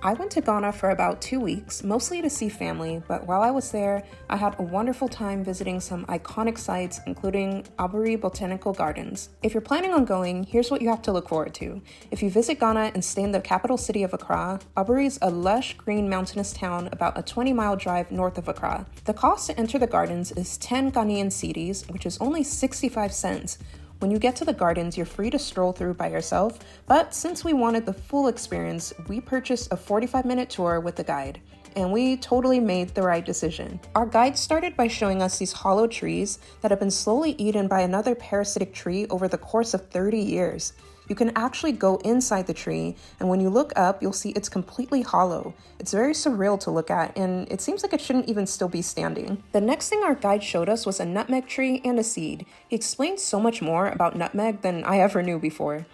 I went to Ghana for about 2 weeks, mostly to see family, but while I was there, I had a wonderful time visiting some iconic sites, including Aburi Botanical Gardens. If you're planning on going, here's what you have to look forward to. If you visit Ghana and stay in the capital city of Accra, Aburi is a lush, green, mountainous town about a 20-mile drive north of Accra. The cost to enter the gardens is 10 Ghanaian cedis, which is only 65 cents. When you get to the gardens, you're free to stroll through by yourself, but since we wanted the full experience, we purchased a 45-minute tour with a guide, and we totally made the right decision. Our guide started by showing us these hollow trees that have been slowly eaten by another parasitic tree over the course of 30 years. You can actually go inside the tree, and when you look up, you'll see it's completely hollow. It's very surreal to look at, and it seems like it shouldn't even still be standing. The next thing our guide showed us was a nutmeg tree and a seed. He explained so much more about nutmeg than I ever knew before.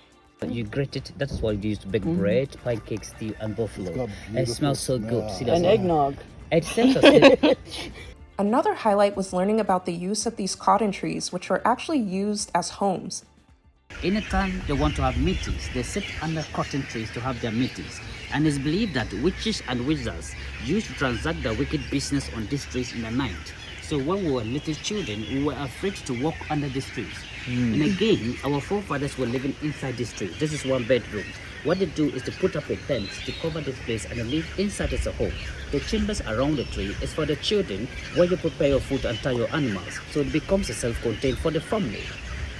You grate it, that is what you use to bake bread, pancakes, stew, and buffalo. It smells so good. See, And eggnog. Another highlight was learning about the use of these cotton trees, which were actually used as homes. Anytime they want to have meetings, they sit under cotton trees to have their meetings. And it's believed that witches and wizards used to transact their wicked business on these trees in the night. So when we were little children, we were afraid to walk under these trees. And again, our forefathers were living inside this tree. This is one bedroom. What they do is to put up a tent to cover this place and they live inside as a home. The chambers around the tree is for the children where you prepare your food and tie your animals. So it becomes a self-contained for the family.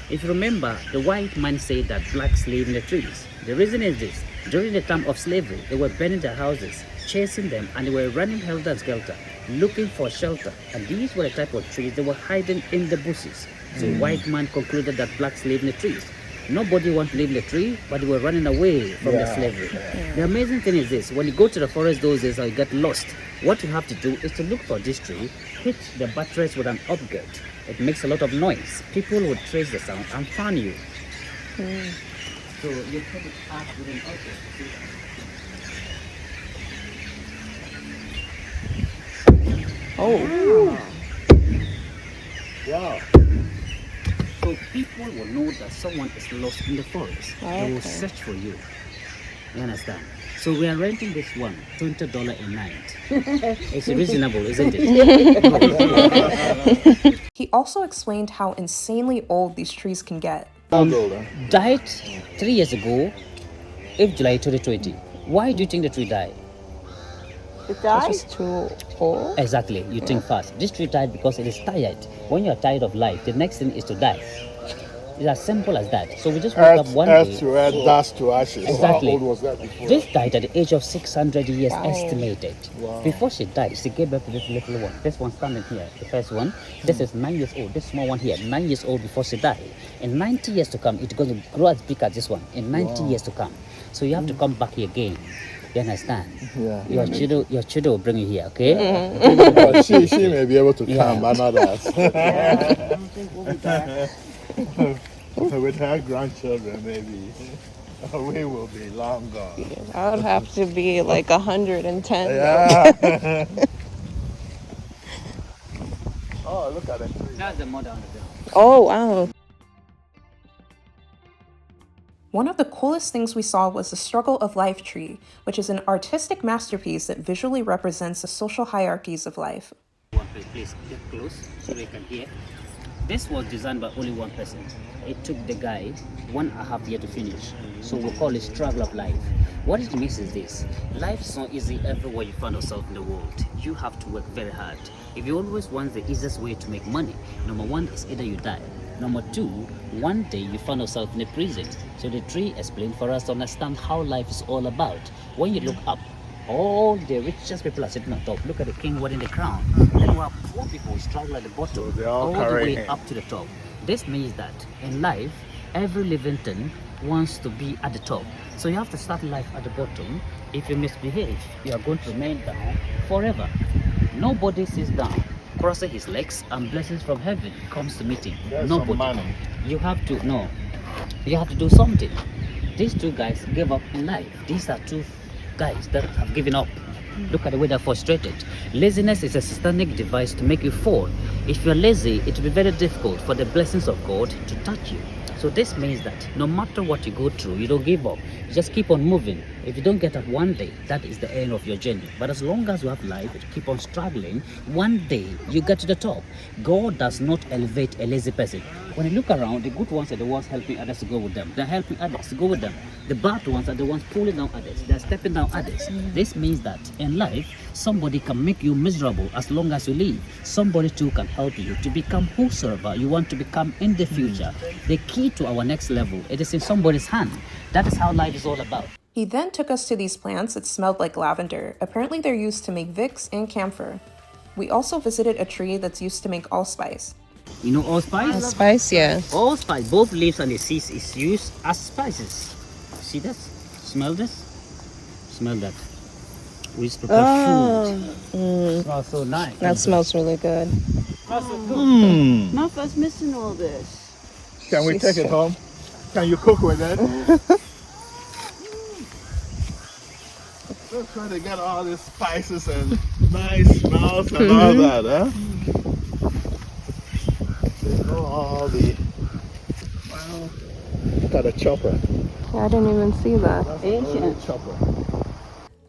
If you remember, the white man said that blacks live in the trees. The reason is this: during the time of slavery, they were burning their houses, chasing them, and they were running helter-skelter, looking for shelter. And these were the type of trees they were hiding in the bushes. So white man concluded that blacks live in the trees. Nobody wants to live in the tree, but they were running away from the slavery. The amazing thing is this: when you go to the forest those days or you get lost, what you have to do is to look for this tree, hit the buttress with an object. It makes a lot of noise. People would trace the sound and find you. So you put it up with an object. Oh. Wow. So people will know that someone is lost in the forest. They will search for you. You understand? So we are renting this one, $20 a night. It's reasonable, isn't it? He also explained how insanely old these trees can get. Died 3 years ago, 8th July 2020. Why do you think the tree died? It died? It's just too old. Exactly, you think fast. This tree died because it is tired. When you are tired of life, the next thing is to die. It's as simple as that. So we just woke up one day. Earth to earth, dust to ashes. Exactly. How old was that before? This died at the age of 600 years estimated. Before she died, she gave birth to this little one. This one standing here, the first one. This is 9 years old. This small one here, 9 years old before she died. In 90 years to come, it's going to grow as big as this one. In 90 years to come. So you have to come back here again. You understand? Yeah. Your children will bring you here, okay? But she may be able to come, but not us. I don't think we'll be back. With her grandchildren, maybe we will be long gone. I would have to be like 110. Yeah. Oh, look at the tree. That's the mother on the ground. Oh, wow. One of the coolest things we saw was the Struggle of Life tree, which is an artistic masterpiece that visually represents the social hierarchies of life. Please get close so they can hear. This was designed by only one person. It took the guy 1.5 years to finish. So we call it Struggle of Life. What it means is this: life is not easy everywhere you find yourself in the world. You have to work very hard. If you always want the easiest way to make money, number one is either you die. Number two, one day you find yourself in a prison. So the tree explained for us to understand how life is all about. When you look up, all the richest people are sitting on top. Look at the king wearing the crown. Then we have poor people struggle at the bottom, So they're all the way carrying him. up to the top. This means that in life, every living thing wants to be at the top. So you have to start life at the bottom. If you misbehave, you are going to remain down forever. Nobody sits down, crosses his legs, and blessings from heaven comes to meet him. There's Nobody. some money. You have to you have to do something. These two guys gave up in life. These are two guys that have given up. Look at the way they're frustrated. Laziness is a satanic device to make you fall. If you're lazy, it will be very difficult for the blessings of God to touch you. So this means that no matter what you go through, you don't give up. You just keep on moving. If you don't get up one day, that is the end of your journey. But as long as you have life, keep on struggling, one day you get to the top. God does not elevate a lazy person. When you look around, the good ones are the ones helping others to go with them. They're helping others to go with them. The bad ones are the ones pulling down others. They're stepping down others. This means that in life, somebody can make you miserable as long as you live. Somebody too can help you to become whosoever you want to become in the future. The key to our next level, it is in somebody's hand. That is how life is all about. He then took us to these plants that smelled like lavender. Apparently they're used to make Vicks and camphor. We also visited a tree that's used to make allspice. You know allspice? Spice, yeah. Allspice, both leaves and the seeds is used as spices. See that? Smell this? Smell that. We used to prepare food. Smells so nice. That smells really good. Martha's missing all this. Can we take it home? Can you cook with it? We're trying to get all these spices and nice smells and all that, huh? You know, all the... Wow. Got a chopper. I didn't even see that. That's a little chopper.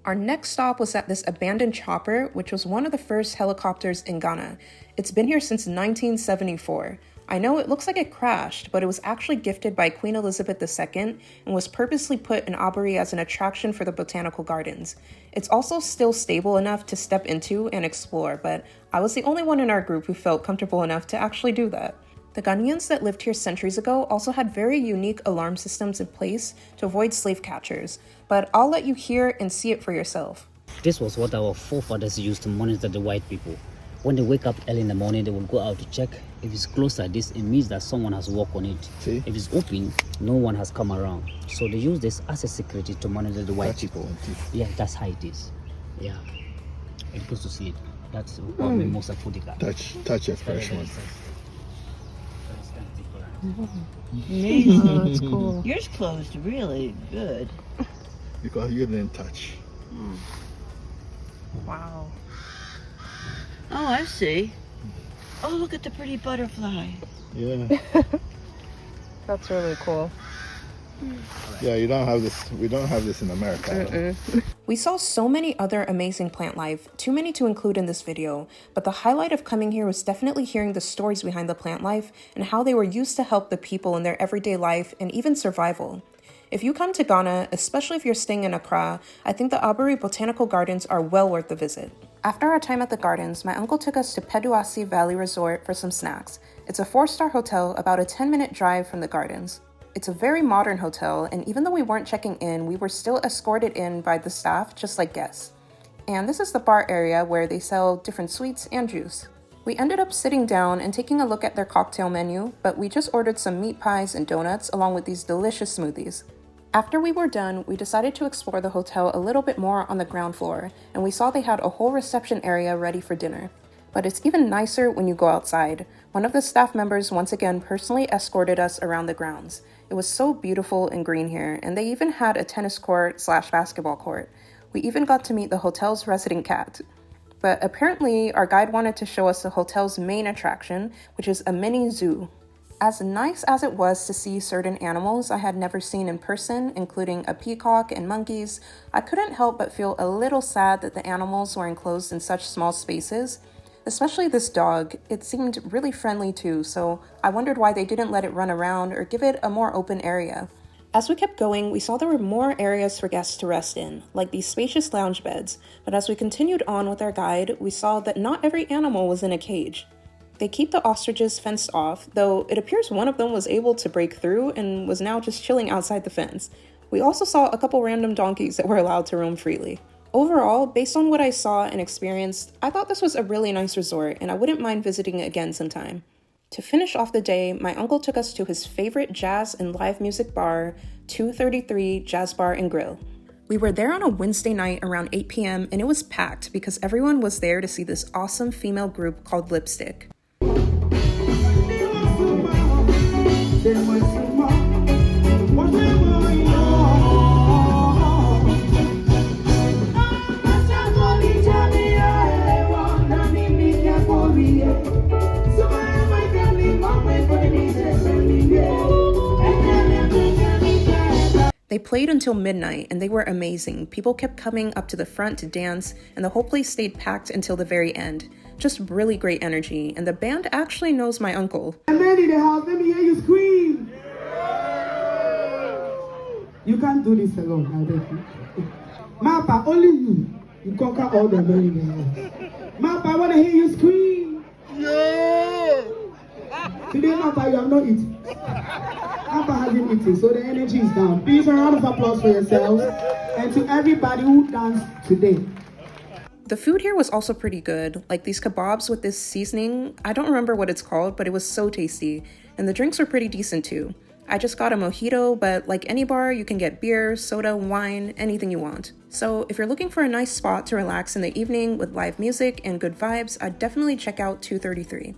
Our next stop was at this abandoned chopper, which was one of the first helicopters in Ghana. It's been here since 1974. I know it looks like it crashed, but it was actually gifted by Queen Elizabeth II and was purposely put in Aburi as an attraction for the Botanical Gardens. It's also still stable enough to step into and explore, but I was the only one in our group who felt comfortable enough to actually do that. The Ghanaians that lived here centuries ago also had very unique alarm systems in place to avoid slave catchers, but I'll let you hear and see it for yourself. This was what our forefathers used to monitor the white people. When they wake up early in the morning, they will go out to check. If it's closed like this, it means that someone has walked on it. See? If it's open, no one has come around. So they use this as a security to monitor the white people. Yeah, that's how it is. Yeah. It goes to sleep. That's what we most of put it at. Touch a fresh one. Amazing. Oh, that's cool. Yours closed really good. Because you didn't touch. Wow. Oh, I see. Oh, look at the pretty butterfly. Yeah. That's really cool. Yeah, you don't have this. We don't have this in America. We saw so many other amazing plant life, too many to include in this video, but the highlight of coming here was definitely hearing the stories behind the plant life and how they were used to help the people in their everyday life and even survival. If you come to Ghana, especially if you're staying in Accra, I think the Aburi Botanical Gardens are well worth the visit. After our time at the gardens, my uncle took us to Peduasi Valley Resort for some snacks. It's a 4-star hotel about a 10-minute drive from the gardens. It's a very modern hotel, and even though we weren't checking in, we were still escorted in by the staff, just like guests. And this is the bar area where they sell different sweets and juice. We ended up sitting down and taking a look at their cocktail menu, but we just ordered some meat pies and donuts along with these delicious smoothies. After we were done, we decided to explore the hotel a little bit more on the ground floor, and we saw they had a whole reception area ready for dinner. But it's even nicer when you go outside. One of the staff members once again personally escorted us around the grounds. It was so beautiful and green here, and they even had a tennis court / basketball court. We even got to meet the hotel's resident cat. But apparently, our guide wanted to show us the hotel's main attraction, which is a mini zoo. As nice as it was to see certain animals I had never seen in person, including a peacock and monkeys, I couldn't help but feel a little sad that the animals were enclosed in such small spaces. Especially this dog, it seemed really friendly too, so I wondered why they didn't let it run around or give it a more open area. As we kept going, we saw there were more areas for guests to rest in, like these spacious lounge beds, but as we continued on with our guide, we saw that not every animal was in a cage. They keep the ostriches fenced off, though it appears one of them was able to break through and was now just chilling outside the fence. We also saw a couple random donkeys that were allowed to roam freely. Overall, based on what I saw and experienced, I thought this was a really nice resort and I wouldn't mind visiting it again sometime. To finish off the day, my uncle took us to his favorite jazz and live music bar, 233 Jazz Bar and Grill. We were there on a Wednesday night around 8 p.m. and it was packed because everyone was there to see this awesome female group called Lipstick. They played until midnight and they were amazing. People kept coming up to the front to dance and the whole place stayed packed until the very end. Just really great energy, and the band actually knows my uncle. And men in the house, let me hear you scream. You can't do this alone, I beg you. Mapa, only you conquer all the men in the house. Mapa, I want to hear you scream. Yeah. Today, Mapa, you have not eaten. Mapa hasn't eaten, so the energy is down. Please, a round of applause for yourselves and to everybody who danced today. The food here was also pretty good, like these kebabs with this seasoning. I don't remember what it's called, but it was so tasty. And the drinks were pretty decent too. I just got a mojito, but like any bar, you can get beer, soda, wine, anything you want. So if you're looking for a nice spot to relax in the evening with live music and good vibes, I'd definitely check out 233.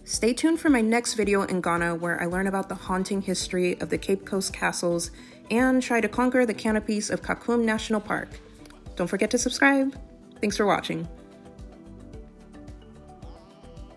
Stay tuned for my next video in Ghana where I learn about the haunting history of the Cape Coast castles and try to conquer the canopies of Kakum National Park. Don't forget to subscribe. Thanks for watching.